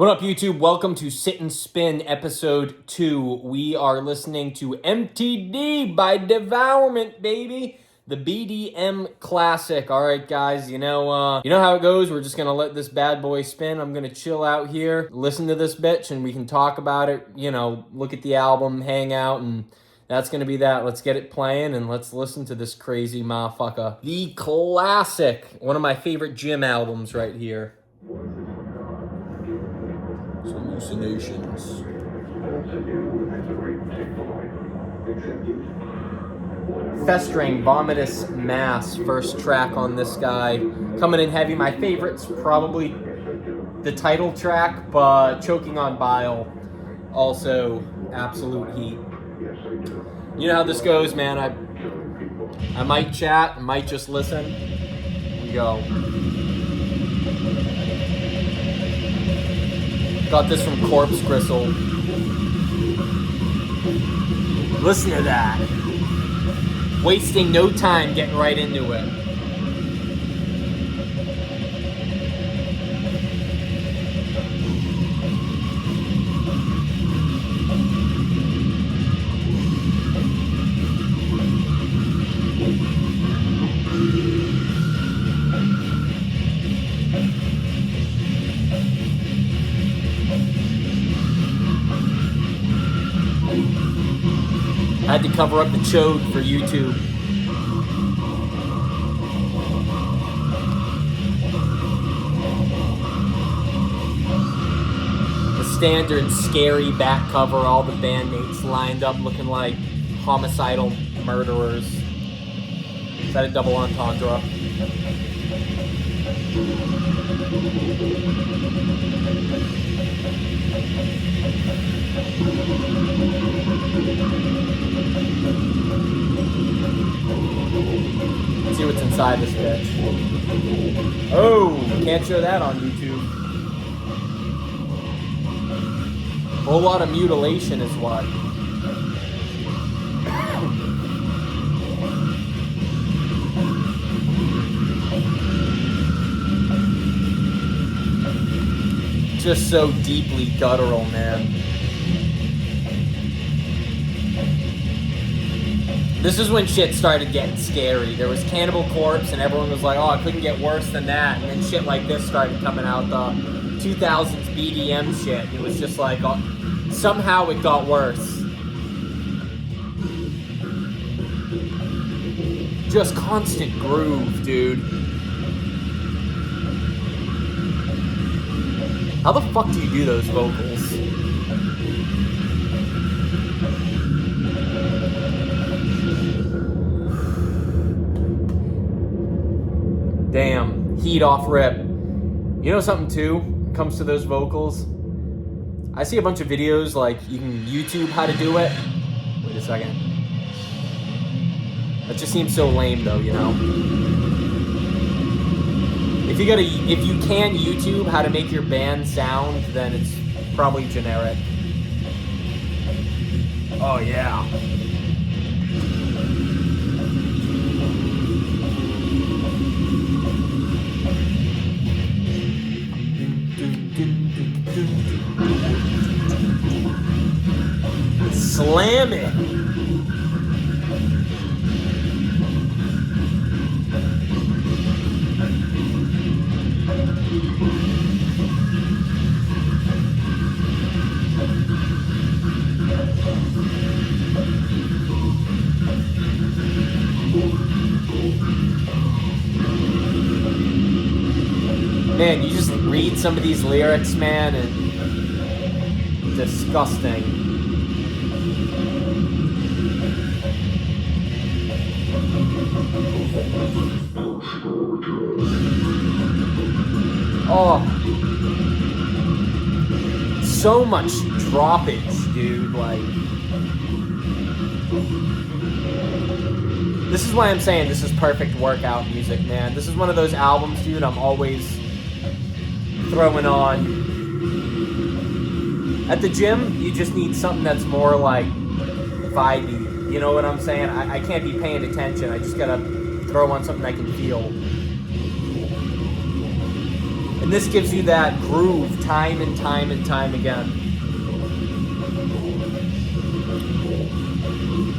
What up, YouTube? Welcome to Sit and Spin episode 2. We are listening to M.T.D by Devourment, baby. The BDM classic. All right, guys, you know how it goes. We're just going to let this bad boy spin. I'm going to chill out here, listen to this bitch, and we can talk about it, look at the album, hang out, and that's going to be that. Let's get it playing, and let's listen to this crazy motherfucker. The classic. One of my favorite gym albums right here. Hallucinations. Festering Vomitous Mass, first track on this guy. Coming in heavy. My favorite's probably the title track, but Choking on Bile, also absolute heat. You know how this goes, man. I might chat, I might just listen. Here we go. Got this from Corpse Gristle. Listen to that. Wasting no time getting right into it. I had to cover up the chode for YouTube. The standard scary back cover, all the bandmates lined up looking like homicidal murderers. Is that a double entendre? Let's see what's inside this bitch. Oh, can't show that on YouTube. A whole lot of mutilation is what. Just so deeply guttural, man. This is when shit started getting scary. There was Cannibal Corpse, and everyone was like, oh, it couldn't get worse than that. And then shit like this started coming out, the 2000s BDM shit. It was just like, somehow it got worse. Just constant groove, dude. How the fuck do you do those vocals? Damn, heat off rip. You know something too, when it comes to those vocals? I see a bunch of videos like you can YouTube how to do it. Wait a second. That just seems so lame though, you know? If you can YouTube how to make your band sound, then it's probably generic. Oh yeah. Slam it. Man, you just read some of these lyrics, man, and disgusting. Oh, so much droppage, dude. Like, this is why I'm saying this is perfect workout music, man. This is one of those albums, dude, I'm always throwing on. At the gym, you just need something that's more like vibey. You know what I'm saying? I can't be paying attention. I just gotta throw on something I can feel. And this gives you that groove time and time and time again.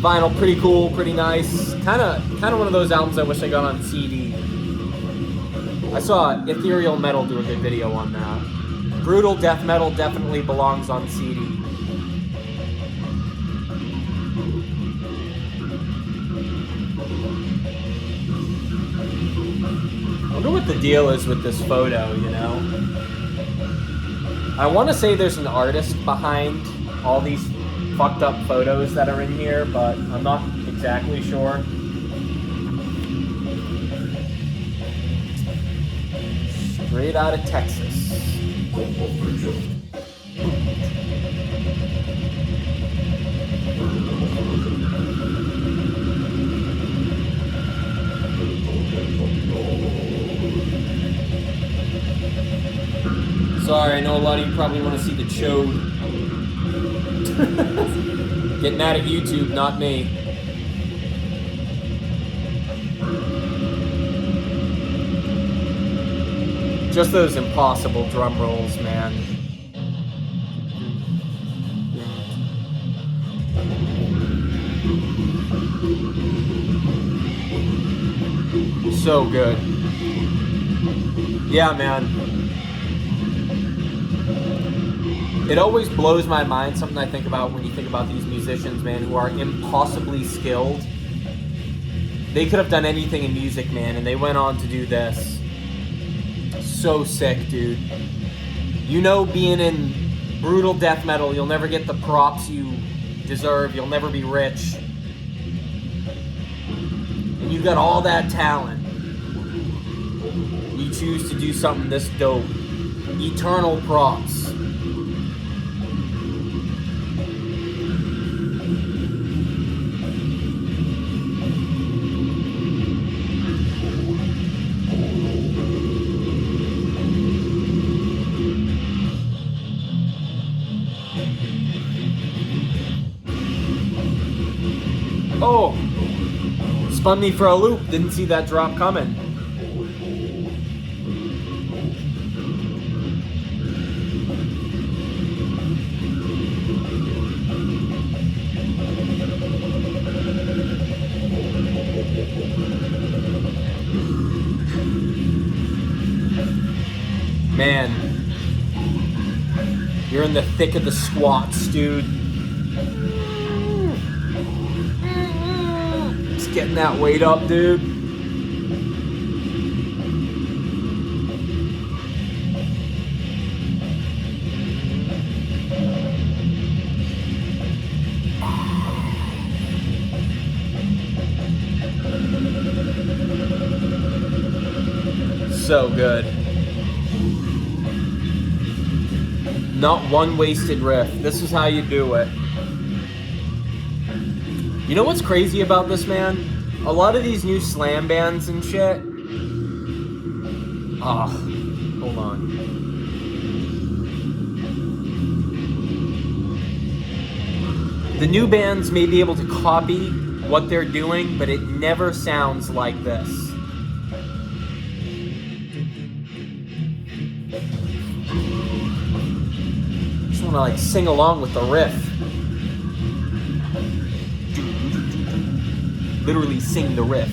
Vinyl, pretty cool, pretty nice. Kind of one of those albums I wish I got on CD. I saw Ethereal Metal do a good video on that. Brutal death metal definitely belongs on CD. I wonder what the deal is with this photo, you know? I want to say there's an artist behind all these fucked up photos that are in here, but I'm not exactly sure. Straight out of Texas. Sorry, I know a lot of you probably want to see the chode. Get mad at YouTube, not me. Just those impossible drum rolls, man. So good. Yeah, man. It always blows my mind, something I think about when you think about these musicians, man, who are impossibly skilled. They could have done anything in music, man, and they went on to do this. So sick, dude. You know, being in brutal death metal, you'll never get the props you deserve. You'll never be rich. And you got all that talent. You choose to do something this dope. Eternal props. Oh, spun me for a loop. Didn't see that drop coming. Man, you're in the thick of the squats, dude. Getting that weight up, dude. So good. Not one wasted riff. This is how you do it. You know what's crazy about this, man? A lot of these new slam bands and shit. Ah, hold on. The new bands may be able to copy what they're doing, but it never sounds like this. Just want to like sing along with the riff. Literally sing the riff.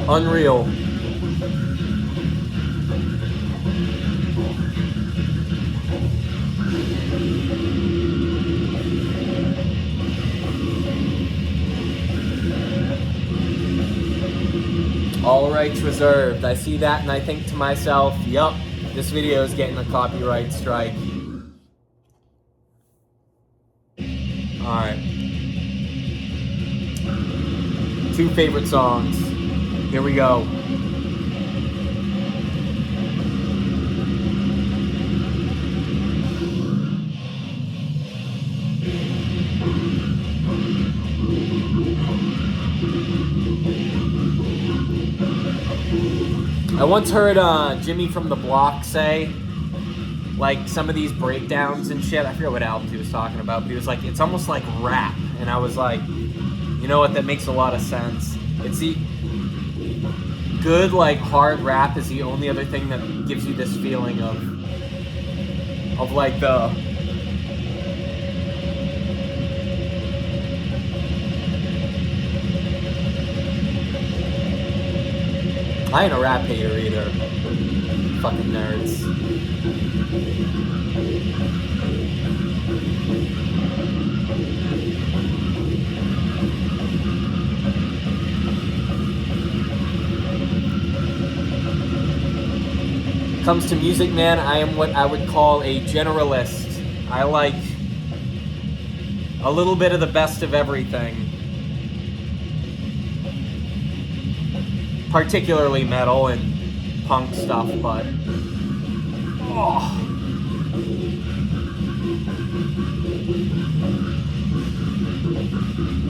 Unreal. All rights reserved. I see that and I think to myself, yup. This video is getting a copyright strike. Alright. 2 favorite songs. Here we go. I once heard Jimmy from the Block say, like, some of these breakdowns and shit, I forget what album he was talking about, but he was like, it's almost like rap. And I was like, You know what? That makes a lot of sense. It's the good, like, hard rap is the only other thing that gives you this feeling of like the I ain't a rap hater either. Fucking nerds. Comes to music, man, I am what I would call a generalist. I like a little bit of the best of everything. Particularly metal and punk stuff, but oh.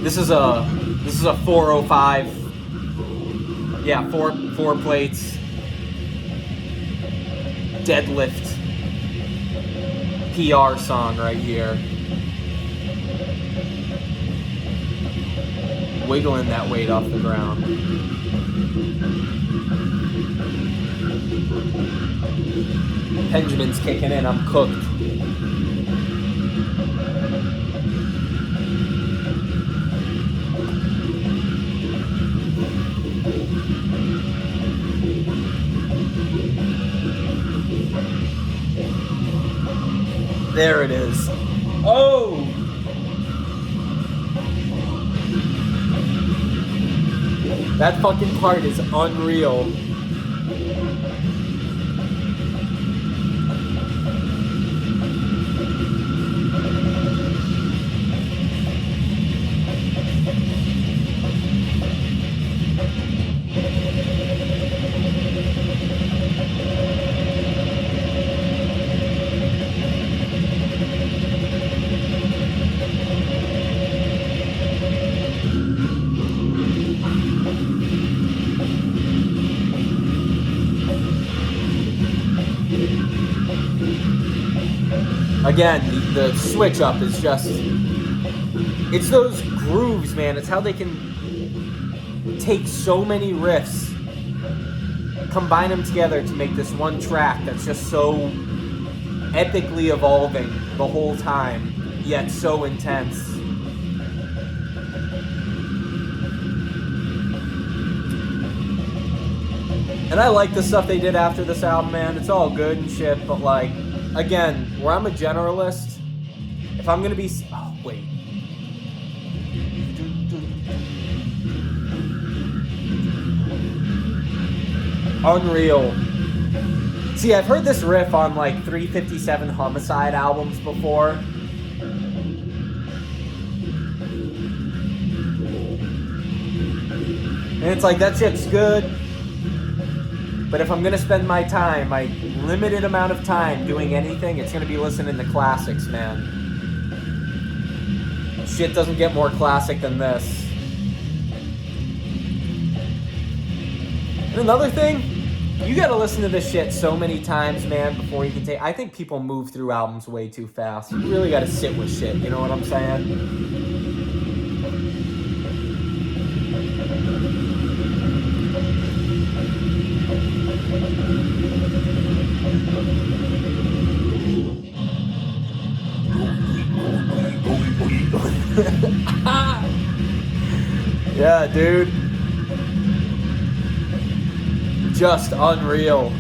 This is a 405. Yeah, four plates. Deadlift PR song right here. Wiggling that weight off the ground. Benjamin's kicking in, I'm cooked. There it is. Oh! That fucking part is unreal. Again, the switch up is just, it's those grooves, man. It's how they can take so many riffs, combine them together to make this one track that's just so epically evolving the whole time, yet so intense. And I like the stuff they did after this album, man. It's all good and shit, but like, again, where I'm a generalist, if I'm gonna be... Oh, wait. Unreal. See, I've heard this riff on like 357 Homicide albums before. And it's like, that shit's good. But if I'm gonna spend my time, my limited amount of time doing anything, it's gonna be listening to classics, man. Shit doesn't get more classic than this. And another thing, you gotta listen to this shit so many times, man, before you can take... I think people move through albums way too fast. You really gotta sit with shit, you know what I'm saying? Yeah, dude. Just unreal.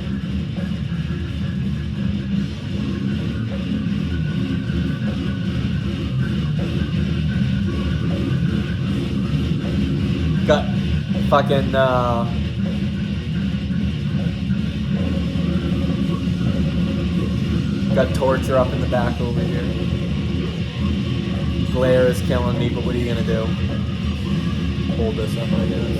Got fucking got Torture up in the back over here. Glare is killing me, but what are you gonna do? Hold this up, I guess.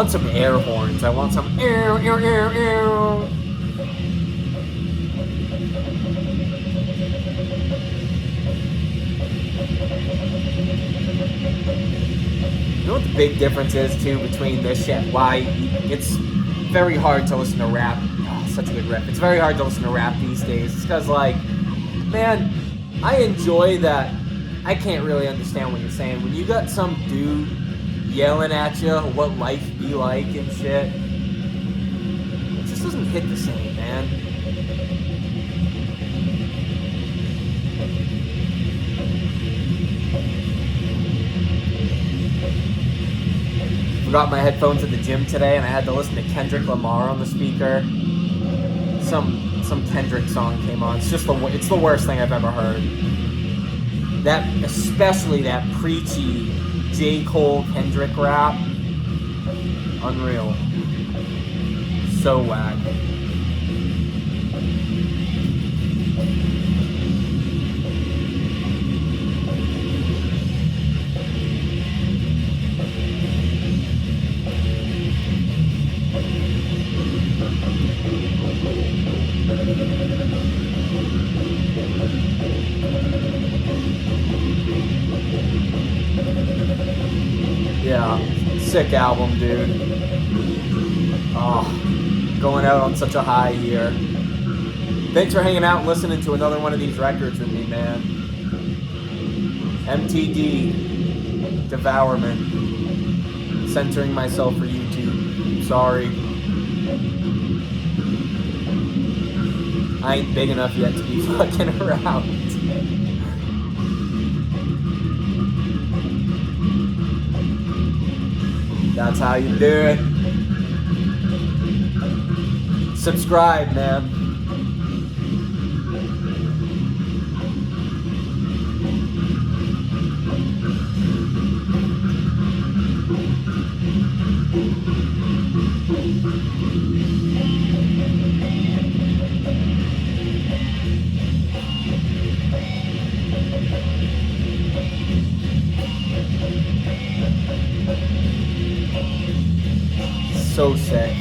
want some air horns. I want some air, air, air, air. You know what the big difference is, too, between this shit? Why it's very hard to listen to rap. Oh, such a good riff. It's very hard to listen to rap these days. It's because, like, man, I enjoy that. I can't really understand what you're saying. When you got some dude yelling at you what life be like and shit, it just doesn't hit the same, man. Forgot my headphones at the gym today, and I had to listen to Kendrick Lamar on the speaker. Some Kendrick song came on. It's the worst thing I've ever heard. That, especially that preachy J. Cole Kendrick rap, unreal. So whack. Yeah, sick album, dude. Oh, going out on such a high here. Thanks for hanging out and listening to another one of these records with me, man. M.T.D. Devourment. Censoring myself for YouTube. Sorry. I ain't big enough yet to be fucking around. That's how you do it. Subscribe, man. So sick.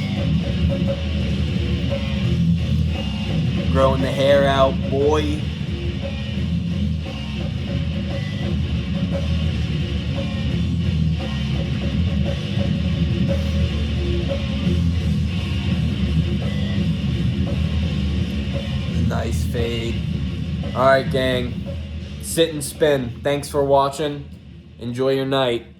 Growing the hair out, boy. Nice fade. Alright, gang. Sit and spin. Thanks for watching. Enjoy your night.